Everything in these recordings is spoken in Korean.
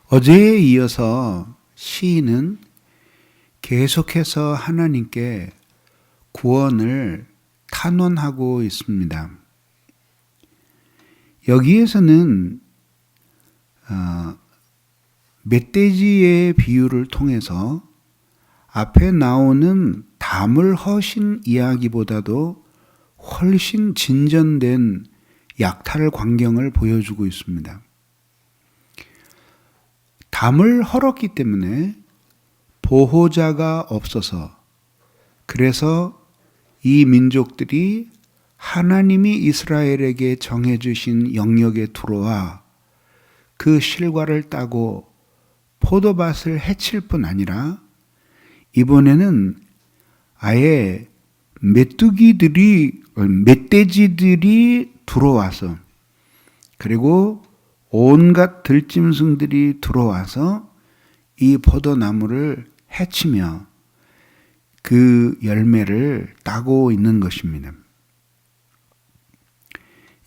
어제에 이어서 시인은 계속해서 하나님께 구원을 탄원하고 있습니다. 여기에서는 멧돼지의 비유를 통해서 앞에 나오는 담을 허신 이야기보다도 훨씬 진전된 약탈 광경을 보여주고 있습니다. 담을 헐었기 때문에 보호자가 없어서, 그래서 이 민족들이 하나님이 이스라엘에게 정해주신 영역에 들어와 그 실과를 따고 포도밭을 해칠 뿐 아니라 이번에는 아예 멧돼지들이 들어와서, 그리고 온갖 들짐승들이 들어와서 이 포도나무를 해치며 그 열매를 따고 있는 것입니다.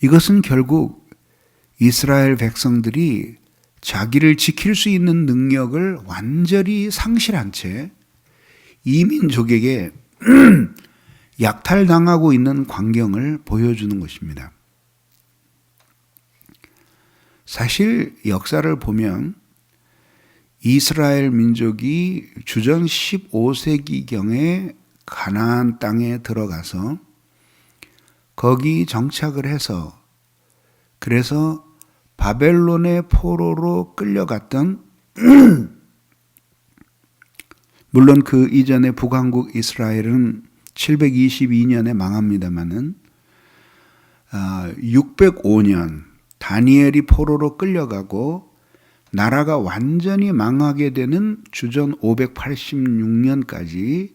이것은 결국 이스라엘 백성들이 자기를 지킬 수 있는 능력을 완전히 상실한 채 이민족에게 약탈당하고 있는 광경을 보여주는 것입니다. 사실 역사를 보면 이스라엘 민족이 주전 15세기경에 가나안 땅에 들어가서 거기 정착을 해서, 그래서 바벨론의 포로로 끌려갔던 물론 그 이전에 북왕국 이스라엘은 722년에 망합니다마는 605년 다니엘이 포로로 끌려가고 나라가 완전히 망하게 되는 주전 586년까지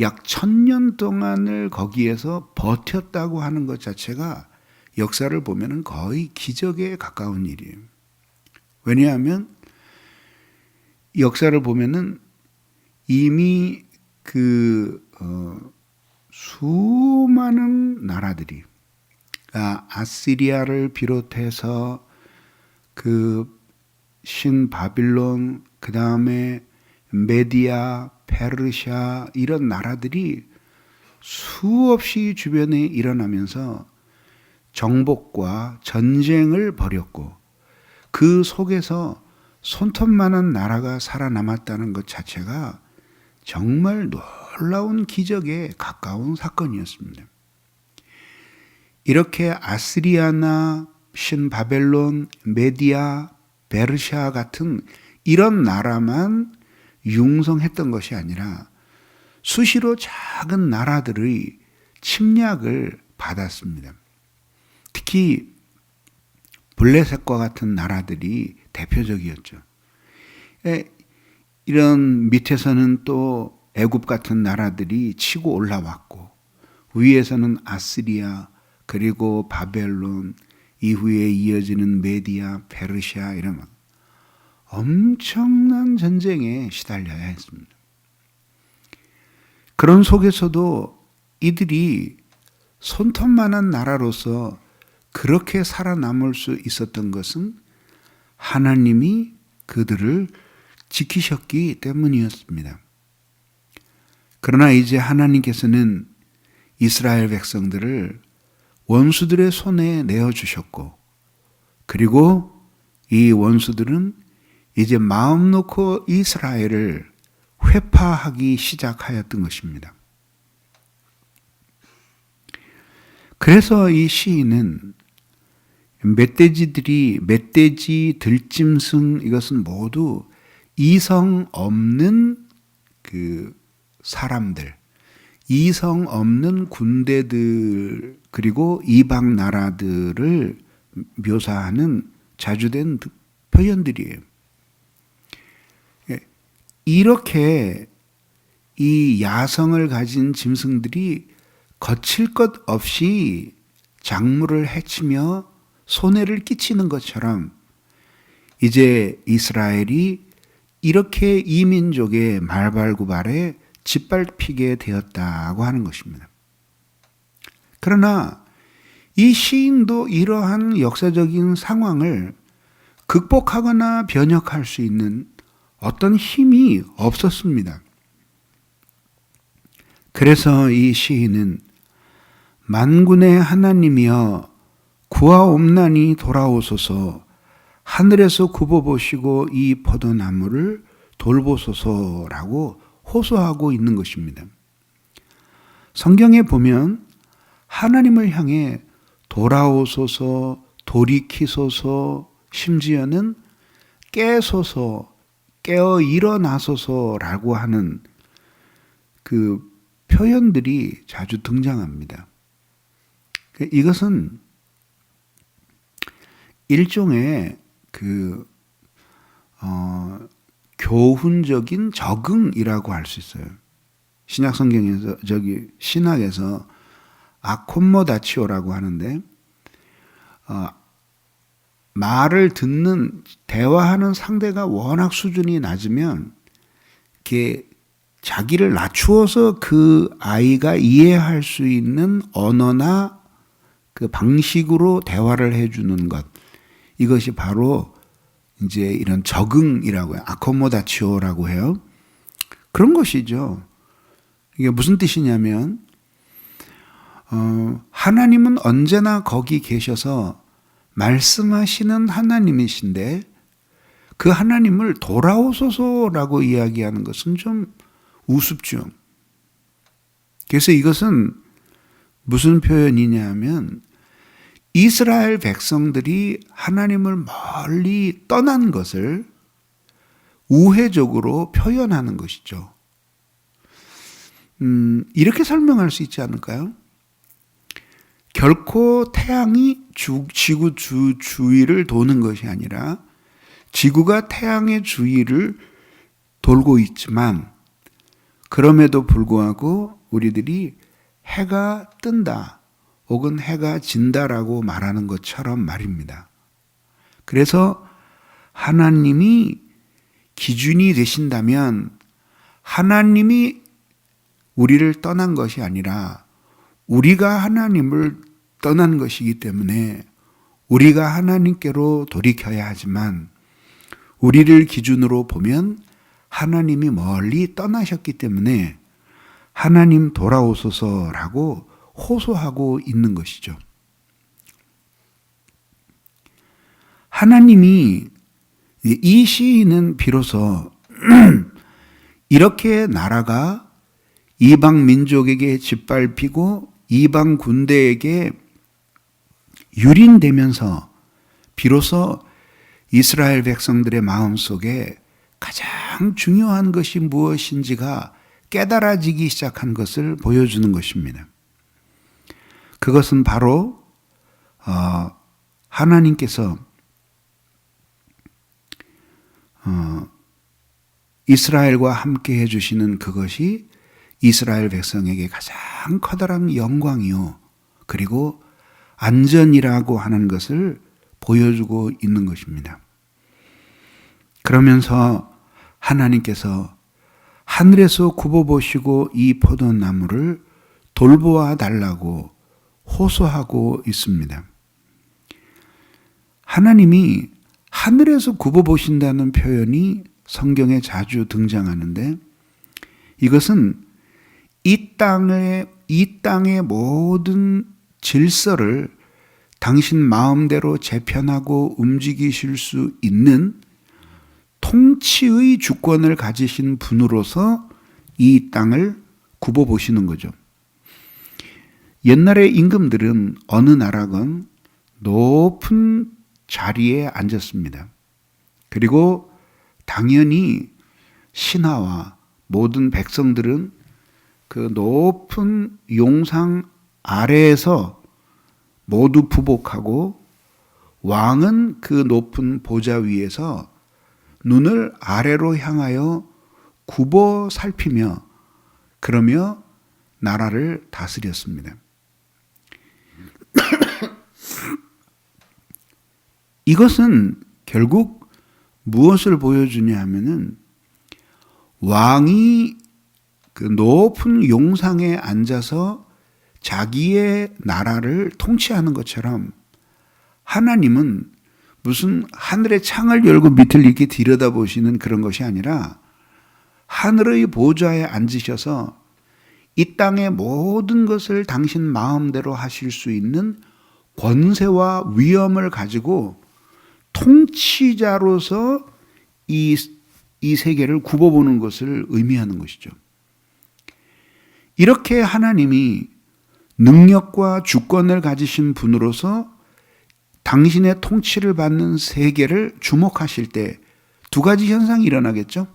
약 1000년 동안을 거기에서 버텼다고 하는 것 자체가 역사를 보면 거의 기적에 가까운 일이에요. 왜냐하면 역사를 보면은 이미 수많은 나라들이, 아시리아를 비롯해서 신바빌론, 그 다음에 메디아, 페르시아, 이런 나라들이 수없이 주변에 일어나면서 정복과 전쟁을 벌였고, 그 속에서 손톱만한 나라가 살아남았다는 것 자체가 정말 놀라운 기적에 가까운 사건이었습니다. 이렇게 아시리아나 신바벨론, 메디아, 페르시아 같은 이런 나라만 융성했던 것이 아니라 수시로 작은 나라들의 침략을 받았습니다. 특히 블레셋과 같은 나라들이 대표적이었죠. 이런 밑에서는 또 애굽 같은 나라들이 치고 올라왔고, 위에서는 아시리아, 그리고 바벨론, 이후에 이어지는 메디아, 페르시아, 이런 엄청난 전쟁에 시달려야 했습니다. 그런 속에서도 이들이 손톱만한 나라로서 그렇게 살아남을 수 있었던 것은 하나님이 그들을 지키셨기 때문이었습니다. 그러나 이제 하나님께서는 이스라엘 백성들을 원수들의 손에 내어주셨고, 그리고 이 원수들은 이제 마음 놓고 이스라엘을 회파하기 시작하였던 것입니다. 그래서 이 시인은 멧돼지, 들짐승, 이것은 모두 이성 없는 사람들, 이성 없는 군대들, 그리고 이방 나라들을 묘사하는 자주된 표현들이에요. 이렇게 이 야성을 가진 짐승들이 거칠 것 없이 작물을 해치며 손해를 끼치는 것처럼 이제 이스라엘이 이렇게 이민족의 말발구발에 짓밟히게 되었다고 하는 것입니다. 그러나 이 시인도 이러한 역사적인 상황을 극복하거나 변혁할 수 있는 어떤 힘이 없었습니다. 그래서 이 시인은 만군의 하나님이여 구하옵나니 돌아오소서, 하늘에서 굽어보시고 이 포도나무를 돌보소서라고 호소하고 있는 것입니다. 성경에 보면 하나님을 향해 돌아오소서, 돌이키소서, 심지어는 깨소서, 깨어 일어나소서라고 하는 그 표현들이 자주 등장합니다. 이것은 일종의 교훈적인 적응이라고 할 수 있어요. 신약 성경에서 신학에서 아콤모다치오라고 하는데 말을 듣는 대화하는 상대가 워낙 수준이 낮으면 이렇게 자기를 낮추어서 그 아이가 이해할 수 있는 언어나 그 방식으로 대화를 해주는 것, 이것이 바로 이제 이런 적응이라고 해요. 아코모다치오라고 해요. 그런 것이죠. 이게 무슨 뜻이냐면 하나님은 언제나 거기 계셔서 말씀하시는 하나님이신데 그 하나님을 돌아오소서라고 이야기하는 것은 좀 우습죠. 그래서 이것은 무슨 표현이냐 하면 이스라엘 백성들이 하나님을 멀리 떠난 것을 우회적으로 표현하는 것이죠. 이렇게 설명할 수 있지 않을까요? 결코 태양이 지구 주위를 도는 것이 아니라 지구가 태양의 주위를 돌고 있지만 그럼에도 불구하고 우리들이 해가 뜬다 혹은 해가 진다라고 말하는 것처럼 말입니다. 그래서 하나님이 기준이 되신다면 하나님이 우리를 떠난 것이 아니라 우리가 하나님을 떠난 것이기 때문에 우리가 하나님께로 돌이켜야 하지만 우리를 기준으로 보면 하나님이 멀리 떠나셨기 때문에 하나님 돌아오소서라고 호소하고 있는 것이죠. 하나님이 이 시인은 비로소 이렇게 나라가 이방 민족에게 짓밟히고 이방 군대에게 유린되면서 비로소 이스라엘 백성들의 마음속에 가장 중요한 것이 무엇인지가 깨달아지기 시작한 것을 보여주는 것입니다. 그것은 바로 하나님께서 이스라엘과 함께 해주시는 그것이 이스라엘 백성에게 가장 커다란 영광이요 그리고 안전이라고 하는 것을 보여주고 있는 것입니다. 그러면서 하나님께서 하늘에서 굽어보시고 이 포도나무를 돌보아 달라고 호소하고 있습니다. 하나님이 하늘에서 굽어보신다는 표현이 성경에 자주 등장하는데 이것은 이 땅의 모든 질서를 당신 마음대로 재편하고 움직이실 수 있는 통치의 주권을 가지신 분으로서 이 땅을 굽어보시는 거죠. 옛날의 임금들은 어느 나라건 높은 자리에 앉았습니다. 그리고 당연히 신하와 모든 백성들은 그 높은 용상 아래에서 모두 부복하고 왕은 그 높은 보좌 위에서 눈을 아래로 향하여 굽어 살피며 그러며 나라를 다스렸습니다. 이것은 결국 무엇을 보여주냐 하면은 왕이 그 높은 용상에 앉아서 자기의 나라를 통치하는 것처럼 하나님은 무슨 하늘의 창을 열고 밑을 이렇게 들여다보시는 그런 것이 아니라 하늘의 보좌에 앉으셔서 이 땅의 모든 것을 당신 마음대로 하실 수 있는 권세와 위엄을 가지고 통치자로서 이 세계를 굽어보는 것을 의미하는 것이죠. 이렇게 하나님이 능력과 주권을 가지신 분으로서 당신의 통치를 받는 세계를 주목하실 때 두 가지 현상이 일어나겠죠.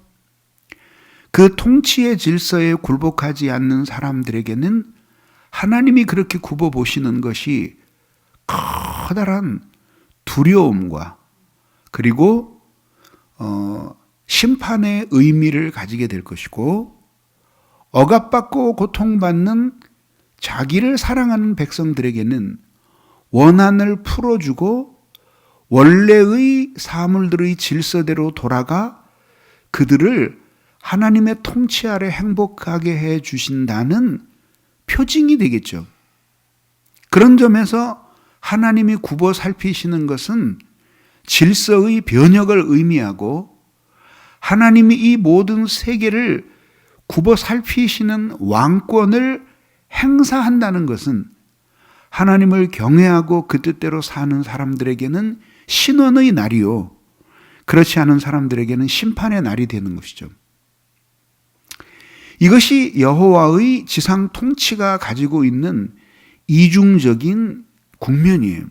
그 통치의 질서에 굴복하지 않는 사람들에게는 하나님이 그렇게 굽어보시는 것이 커다란 두려움과 그리고 심판의 의미를 가지게 될 것이고, 억압받고 고통받는 자기를 사랑하는 백성들에게는 원한을 풀어주고 원래의 사물들의 질서대로 돌아가 그들을 하나님의 통치 아래 행복하게 해 주신다는 표징이 되겠죠. 그런 점에서 하나님이 굽어 살피시는 것은 질서의 변혁을 의미하고, 하나님이 이 모든 세계를 굽어 살피시는 왕권을 행사한다는 것은 하나님을 경외하고 그 뜻대로 사는 사람들에게는 신원의 날이요, 그렇지 않은 사람들에게는 심판의 날이 되는 것이죠. 이것이 여호와의 지상 통치가 가지고 있는 이중적인 국면이에요.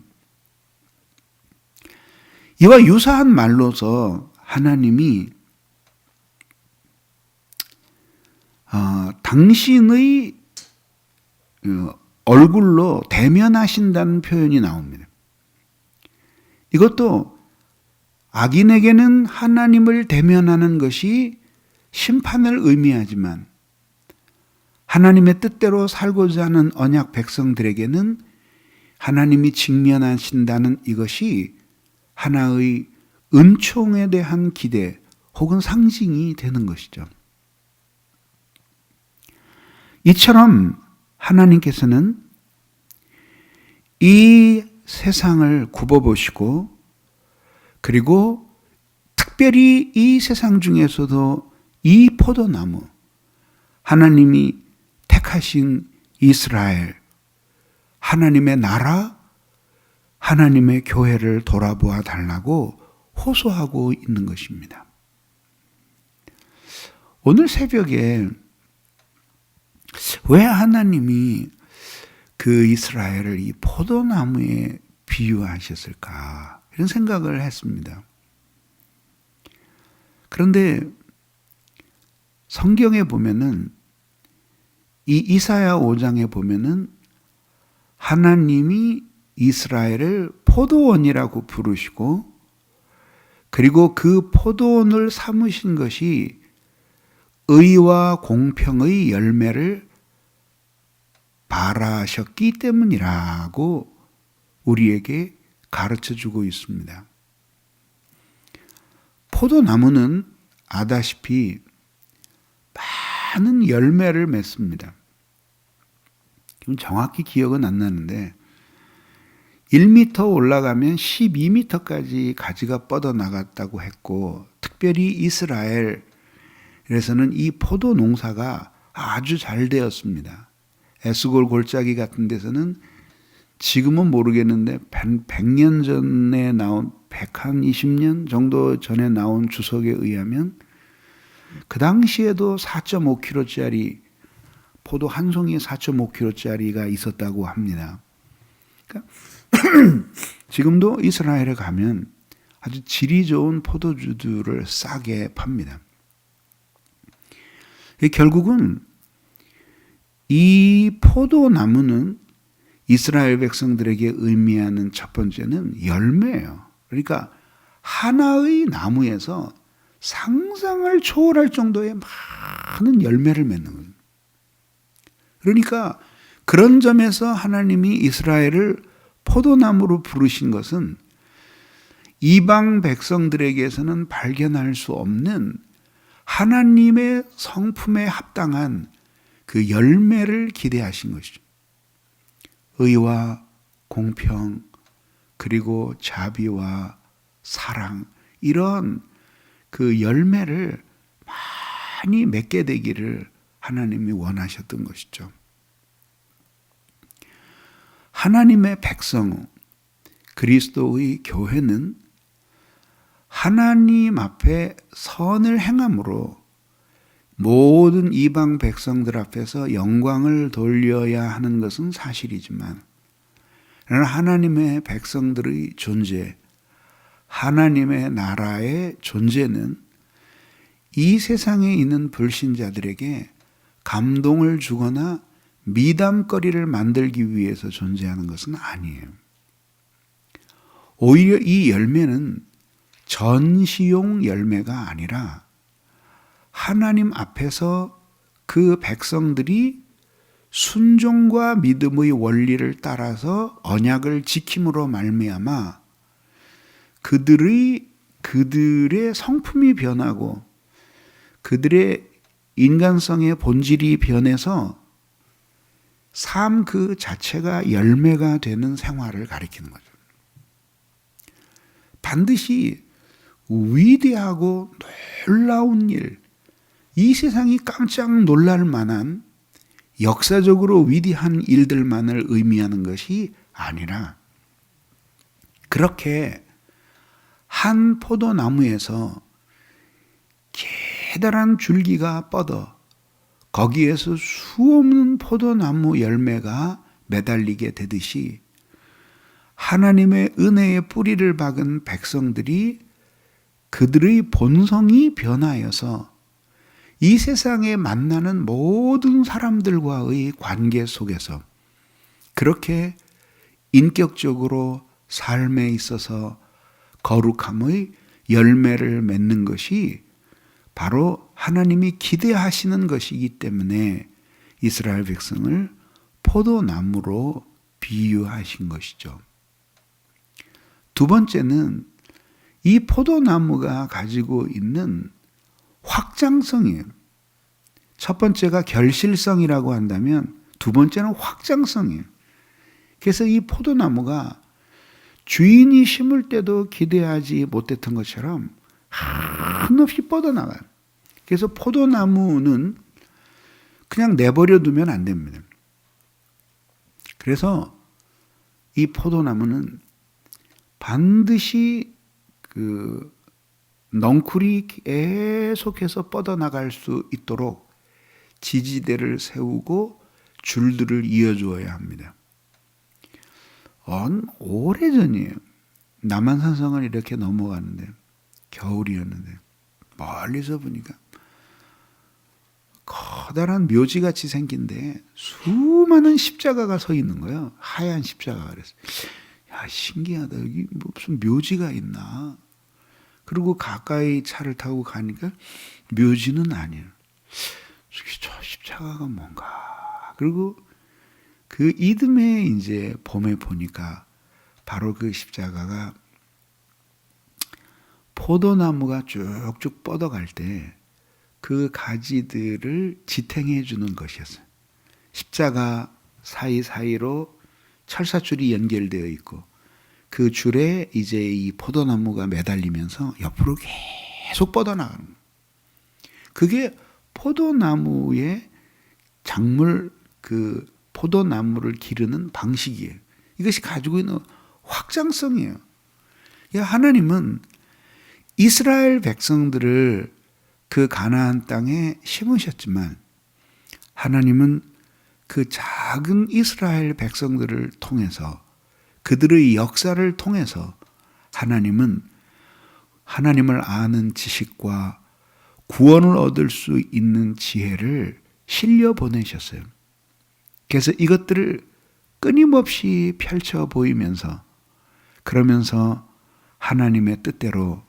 이와 유사한 말로서 하나님이 당신의 얼굴로 대면하신다는 표현이 나옵니다. 이것도 악인에게는 하나님을 대면하는 것이 심판을 의미하지만 하나님의 뜻대로 살고자 하는 언약 백성들에게는 하나님이 직면하신다는 이것이 하나의 은총에 대한 기대 혹은 상징이 되는 것이죠. 이처럼 하나님께서는 이 세상을 굽어보시고, 그리고 특별히 이 세상 중에서도 이 포도나무, 하나님이 택하신 이스라엘, 하나님의 나라, 하나님의 교회를 돌아보아 달라고 호소하고 있는 것입니다. 오늘 새벽에 왜 하나님이 그 이스라엘을 이 포도나무에 비유하셨을까, 이런 생각을 했습니다. 그런데 성경에 보면은, 이 이사야 5장에 보면은 하나님이 이스라엘을 포도원이라고 부르시고, 그리고 그 포도원을 삼으신 것이 의와 공평의 열매를 바라셨기 때문이라고 우리에게 가르쳐주고 있습니다. 포도나무는 아다시피 많은 열매를 맺습니다. 정확히 기억은 안 나는데 1m 올라가면 12m까지 가지가 뻗어나갔다고 했고, 특별히 이스라엘에서는 이 포도 농사가 아주 잘 되었습니다. 에스골 골짜기 같은 데서는 지금은 모르겠는데 100년 전에 나온 120년 정도 전에 나온 주석에 의하면 그 당시에도 4.5kg짜리 포도 한 송이에 4.5kg짜리가 있었다고 합니다. 그러니까 지금도 이스라엘에 가면 아주 질이 좋은 포도주들을 싸게 팝니다. 결국은 이 포도나무는 이스라엘 백성들에게 의미하는 첫 번째는 열매예요. 그러니까 하나의 나무에서 상상을 초월할 정도의 많은 열매를 맺는 거예요. 그러니까 그런 점에서 하나님이 이스라엘을 포도나무로 부르신 것은 이방 백성들에게서는 발견할 수 없는 하나님의 성품에 합당한 그 열매를 기대하신 것이죠. 의와 공평, 그리고 자비와 사랑, 이런 그 열매를 많이 맺게 되기를 하나님이 원하셨던 것이죠. 하나님의 백성, 그리스도의 교회는 하나님 앞에 선을 행함으로 모든 이방 백성들 앞에서 영광을 돌려야 하는 것은 사실이지만, 그러나 하나님의 백성들의 존재, 하나님의 나라의 존재는 이 세상에 있는 불신자들에게 감동을 주거나 미담거리를 만들기 위해서 존재하는 것은 아니에요. 오히려 이 열매는 전시용 열매가 아니라 하나님 앞에서 그 백성들이 순종과 믿음의 원리를 따라서 언약을 지킴으로 말미암아 그들의 성품이 변하고 그들의 인간성의 본질이 변해서 삶 그 자체가 열매가 되는 생활을 가리키는 거죠. 반드시 위대하고 놀라운 일, 이 세상이 깜짝 놀랄 만한 역사적으로 위대한 일들만을 의미하는 것이 아니라, 그렇게 한 포도나무에서 계달한 줄기가 뻗어 거기에서 수없는 포도나무 열매가 매달리게 되듯이 하나님의 은혜의 뿌리를 박은 백성들이 그들의 본성이 변하여서 이 세상에 만나는 모든 사람들과의 관계 속에서 그렇게 인격적으로 삶에 있어서 거룩함의 열매를 맺는 것이 바로 하나님이 기대하시는 것이기 때문에 이스라엘 백성을 포도나무로 비유하신 것이죠. 두 번째는 이 포도나무가 가지고 있는 확장성이에요. 첫 번째가 결실성이라고 한다면 두 번째는 확장성이에요. 그래서 이 포도나무가 주인이 심을 때도 기대하지 못했던 것처럼 한없이 뻗어나가요. 그래서 포도나무는 그냥 내버려 두면 안 됩니다. 그래서 이 포도나무는 반드시 그 넝쿨이 계속해서 뻗어나갈 수 있도록 지지대를 세우고 줄들을 이어주어야 합니다. 오래전이에요. 남한산성을 이렇게 넘어가는데 겨울이었는데 멀리서 보니까 커다란 묘지같이 생긴데 수많은 십자가가 서 있는 거예요. 하얀 십자가가. 그래서 야, 신기하다. 여기 무슨 묘지가 있나. 그리고 가까이 차를 타고 가니까 묘지는 아니에요. 저 십자가가 뭔가. 그리고 그 이듬해 이제 봄에 보니까 바로 그 십자가가 포도나무가 쭉쭉 뻗어갈 때 그 가지들을 지탱해 주는 것이었어요. 십자가 사이사이로 철사줄이 연결되어 있고 그 줄에 이제 이 포도나무가 매달리면서 옆으로 계속 뻗어나가는 거예요. 그게 포도나무의 작물, 그 포도나무를 기르는 방식이에요. 이것이 가지고 있는 확장성이에요. 하나님은 이스라엘 백성들을 그 가나안 땅에 심으셨지만 하나님은 그 작은 이스라엘 백성들을 통해서 그들의 역사를 통해서 하나님은 하나님을 아는 지식과 구원을 얻을 수 있는 지혜를 실려 보내셨어요. 그래서 이것들을 끊임없이 펼쳐 보이면서 그러면서 하나님의 뜻대로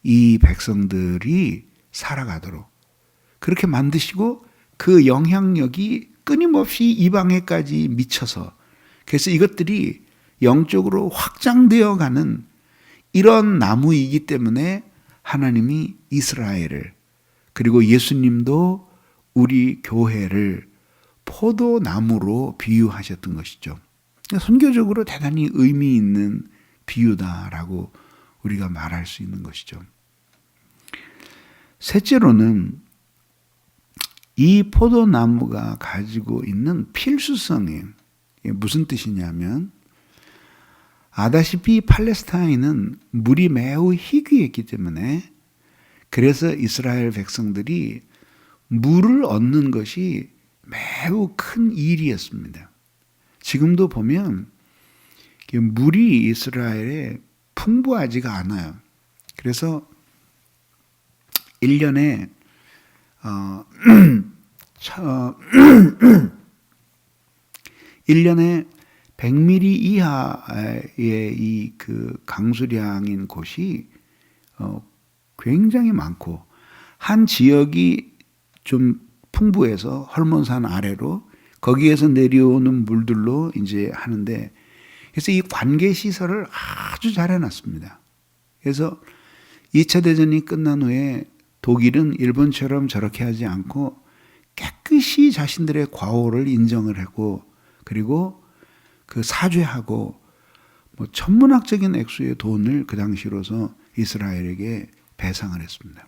이 백성들이 살아가도록 그렇게 만드시고 그 영향력이 끊임없이 이방에까지 미쳐서 그래서 이것들이 영적으로 확장되어 가는 이런 나무이기 때문에 하나님이 이스라엘을 그리고 예수님도 우리 교회를 포도나무로 비유하셨던 것이죠. 선교적으로 대단히 의미 있는 비유다라고 우리가 말할 수 있는 것이죠. 셋째로는 이 포도나무가 가지고 있는 필수성이에요. 이게 무슨 뜻이냐면 아다시피 팔레스타인은 물이 매우 희귀했기 때문에 그래서 이스라엘 백성들이 물을 얻는 것이 매우 큰 일이었습니다. 지금도 보면 물이 이스라엘에 풍부하지가 않아요. 그래서 1년에 1년에 100mm 이하의 이 그 강수량인 곳이 굉장히 많고 한 지역이 좀 풍부해서 헐몬산 아래로 거기에서 내려오는 물들로 이제 하는데 그래서 이 관계 시설을 아주 잘 해놨습니다. 그래서 2차 대전이 끝난 후에 독일은 일본처럼 저렇게 하지 않고 깨끗이 자신들의 과오를 인정을 하고 그리고 그 사죄하고 뭐 천문학적인 액수의 돈을 그 당시로서 이스라엘에게 배상을 했습니다.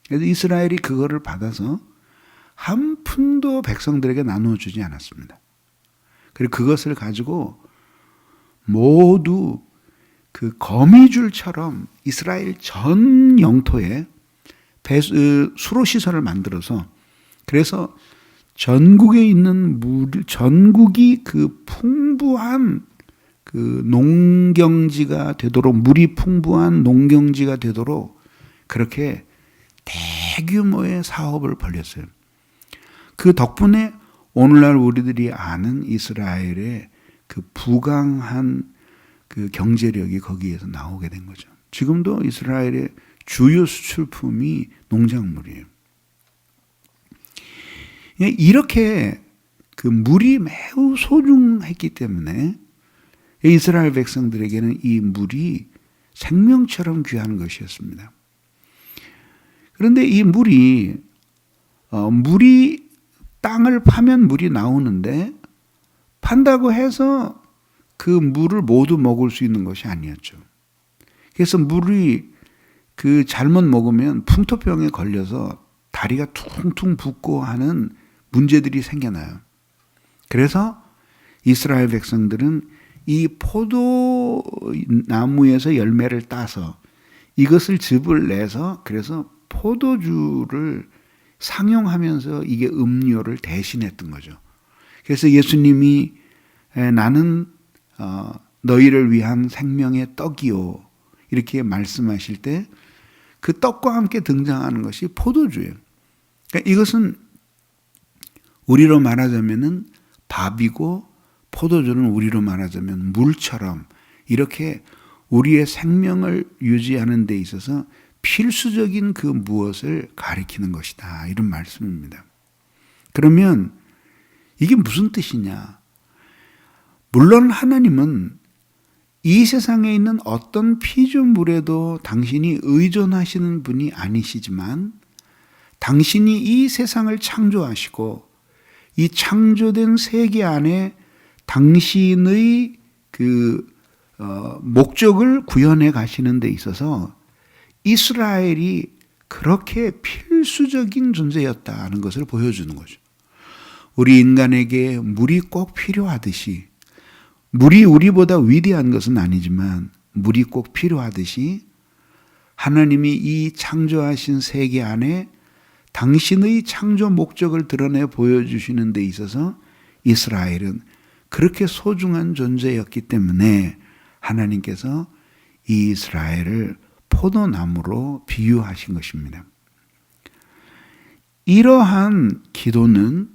그래서 이스라엘이 그거를 받아서 한 푼도 백성들에게 나눠주지 않았습니다. 그리고 그것을 가지고 모두 그 거미줄처럼 이스라엘 전 영토에 수로시설을 만들어서 그래서 전국에 있는 전국이 그 풍부한 그 농경지가 되도록 물이 풍부한 농경지가 되도록 그렇게 대규모의 사업을 벌였어요. 그 덕분에 오늘날 우리들이 아는 이스라엘의 그 부강한 그 경제력이 거기에서 나오게 된 거죠. 지금도 이스라엘의 주요 수출품이 농작물이에요. 이렇게 그 물이 매우 소중했기 때문에 이스라엘 백성들에게는 이 물이 생명처럼 귀한 것이었습니다. 그런데 이 물이 땅을 파면 물이 나오는데 판다고 해서 그 물을 모두 먹을 수 있는 것이 아니었죠. 그래서 물이 그 잘못 먹으면 풍토병에 걸려서 다리가 퉁퉁 붓고 하는 문제들이 생겨나요. 그래서 이스라엘 백성들은 이 포도나무에서 열매를 따서 이것을 즙을 내서 그래서 포도주를 상용하면서 이게 음료를 대신했던 거죠. 그래서 예수님이 나는 너희를 위한 생명의 떡이요 이렇게 말씀하실 때 그 떡과 함께 등장하는 것이 포도주예요. 그러니까 이것은 우리로 말하자면은 밥이고 포도주는 우리로 말하자면 물처럼 이렇게 우리의 생명을 유지하는 데 있어서 필수적인 그 무엇을 가리키는 것이다. 이런 말씀입니다. 그러면 이게 무슨 뜻이냐? 물론 하나님은 이 세상에 있는 어떤 피조물에도 당신이 의존하시는 분이 아니시지만 당신이 이 세상을 창조하시고 이 창조된 세계 안에 당신의 그 목적을 구현해 가시는 데 있어서 이스라엘이 그렇게 필수적인 존재였다는 것을 보여주는 거죠. 우리 인간에게 물이 꼭 필요하듯이 물이 우리보다 위대한 것은 아니지만 물이 꼭 필요하듯이 하나님이 이 창조하신 세계 안에 당신의 창조 목적을 드러내 보여주시는 데 있어서 이스라엘은 그렇게 소중한 존재였기 때문에 하나님께서 이 이스라엘을 포도나무로 비유하신 것입니다. 이러한 기도는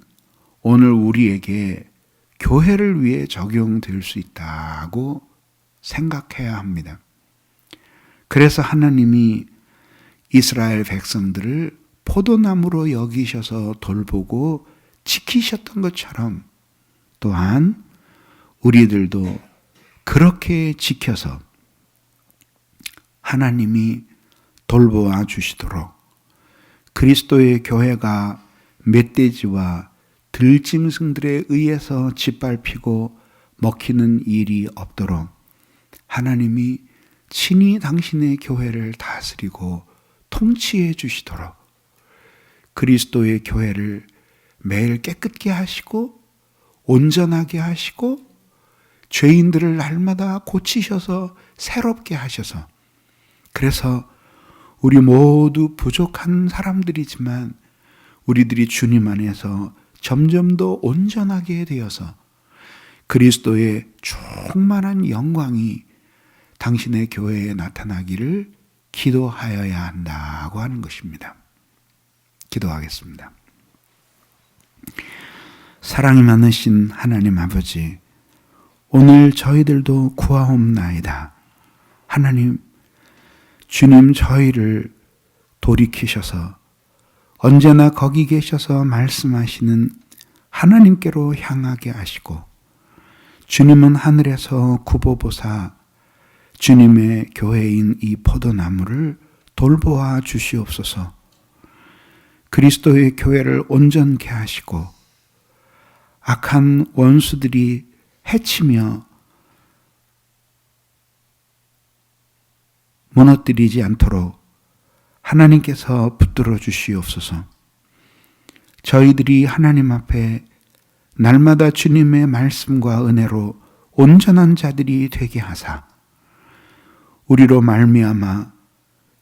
오늘 우리에게 교회를 위해 적용될 수 있다고 생각해야 합니다. 그래서 하나님이 이스라엘 백성들을 포도나무로 여기셔서 돌보고 지키셨던 것처럼 또한 우리들도 그렇게 지켜서 하나님이 돌보아 주시도록 그리스도의 교회가 멧돼지와 들짐승들에 의해서 짓밟히고 먹히는 일이 없도록 하나님이 친히 당신의 교회를 다스리고 통치해 주시도록 그리스도의 교회를 매일 깨끗게 하시고 온전하게 하시고 죄인들을 날마다 고치셔서 새롭게 하셔서 그래서 우리 모두 부족한 사람들이지만 우리들이 주님 안에서 점점 더 온전하게 되어서 그리스도의 충만한 영광이 당신의 교회에 나타나기를 기도하여야 한다고 하는 것입니다. 기도하겠습니다. 사랑이 많으신 하나님 아버지, 오늘 저희들도 구하옵나이다. 하나님, 주님 저희를 돌이키셔서 언제나 거기 계셔서 말씀하시는 하나님께로 향하게 하시고 주님은 하늘에서 구보보사 주님의 교회인 이 포도나무를 돌보아 주시옵소서. 그리스도의 교회를 온전케 하시고 악한 원수들이 해치며 무너뜨리지 않도록 하나님께서 붙들어 주시옵소서. 저희들이 하나님 앞에 날마다 주님의 말씀과 은혜로 온전한 자들이 되게 하사 우리로 말미암아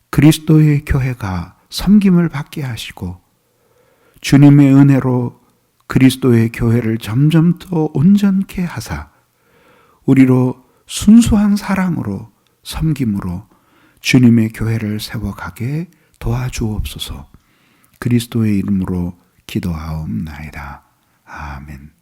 그리스도의 교회가 섬김을 받게 하시고 주님의 은혜로 그리스도의 교회를 점점 더 온전케 하사 우리로 순수한 사랑으로 섬김으로 주님의 교회를 세워가게 도와주옵소서. 그리스도의 이름으로 기도하옵나이다. 아멘.